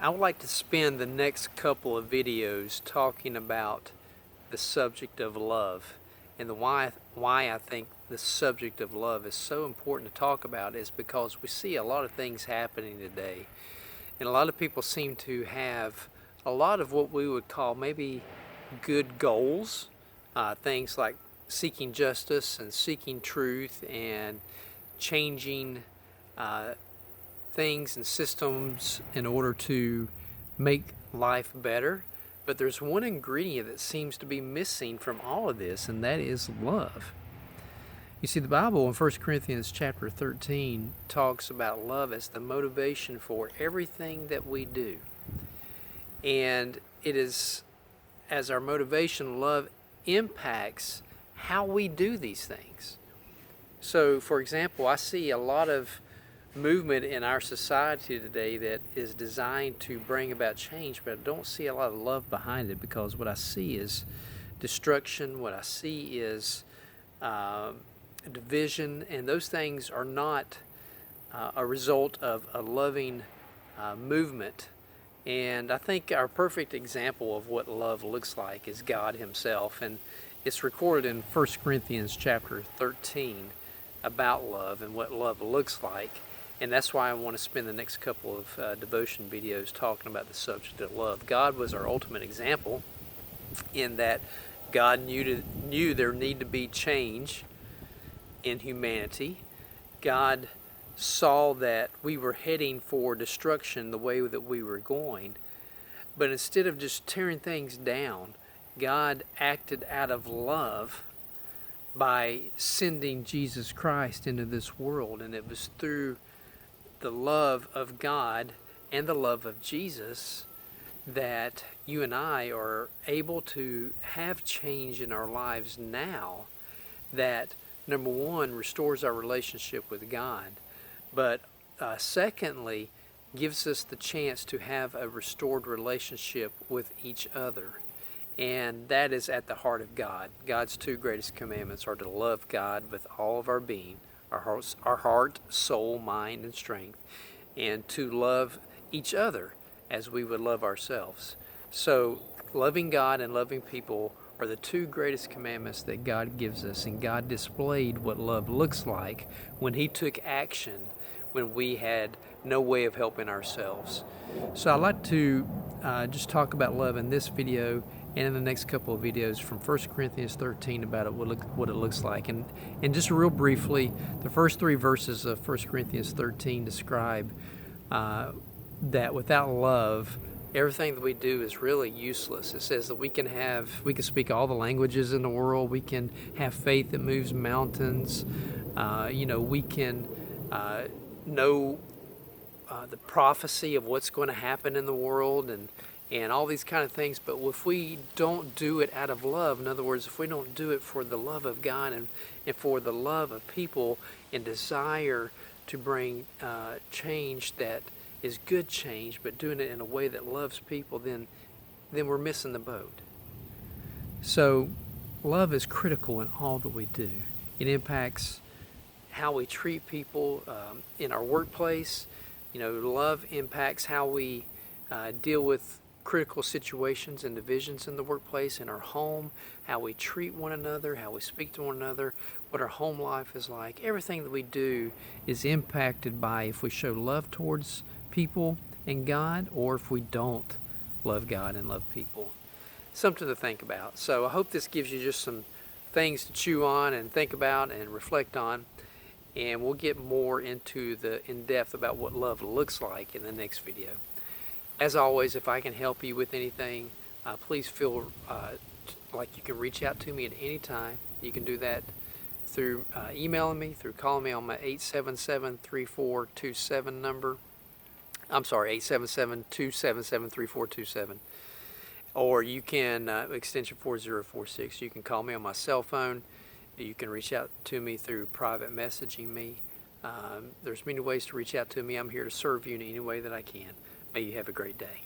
I would like to spend the next couple of videos talking about the subject of love. And why I think the subject of love is so important to talk about is because we see a lot of things happening today. And a lot of people seem to have a lot of what we would call maybe good goals, things like seeking justice and seeking truth and changing things and systems in order to make life better. But there's one ingredient that seems to be missing from all of this, and that is love. You see, the Bible in 1 Corinthians chapter 13 talks about love as the motivation for everything that we do. And it is, as our motivation, love impacts how we do these things. So, for example, I see a lot of movement in our society today that is designed to bring about change, but I don't see a lot of love behind it, because what I see is destruction, what I see is division, and those things are not a result of a loving movement. And I think our perfect example of what love looks like is God Himself, and it's recorded in 1 Corinthians chapter 13 about love and what love looks like. And that's why I want to spend the next couple of devotion videos talking about the subject of love. God was our ultimate example in that God knew there needed to be change in humanity. God saw that we were heading for destruction the way that we were going. But instead of just tearing things down, God acted out of love by sending Jesus Christ into this world. And it was through the love of God and the love of Jesus that you and I are able to have change in our lives now that, number one, restores our relationship with God, but secondly, gives us the chance to have a restored relationship with each other. And that is at the heart of God. God's two greatest commandments are to love God with all of our being, our heart, soul, mind, and strength, and to love each other as we would love ourselves. So loving God and loving people are the two greatest commandments that God gives us, and God displayed what love looks like when He took action when we had no way of helping ourselves. So I'd like to just talk about love in this video and in the next couple of videos from 1 Corinthians 13 about what it looks like. And just real briefly, the first three verses of 1 Corinthians 13 describe that without love, everything that we do is really useless. It says that we can speak all the languages in the world, we can have faith that moves mountains, we can know the prophecy of what's going to happen in the world and all these kind of things, but if we don't do it out of love, in other words, if we don't do it for the love of God and for the love of people and desire to bring change that is good change, but doing it in a way that loves people, then we're missing the boat. So love is critical in all that we do. It impacts how we treat people in our workplace. Love impacts how we deal with critical situations and divisions in the workplace, in our home, how we treat one another, how we speak to one another, what our home life is like. Everything that we do is impacted by if we show love towards people and God, or if we don't love God and love people. Something to think about. So I hope this gives you just some things to chew on and think about and reflect on. And we'll get more into in depth about what love looks like in the next video. As always, if I can help you with anything, please feel like you can reach out to me at any time. You can do that through emailing me, through calling me on my 877-3427 number. I'm sorry, 877-277-3427. Or you can, extension 4046, you can call me on my cell phone. You can reach out to me through private messaging me. There's many ways to reach out to me. I'm here to serve you in any way that I can. May you have a great day.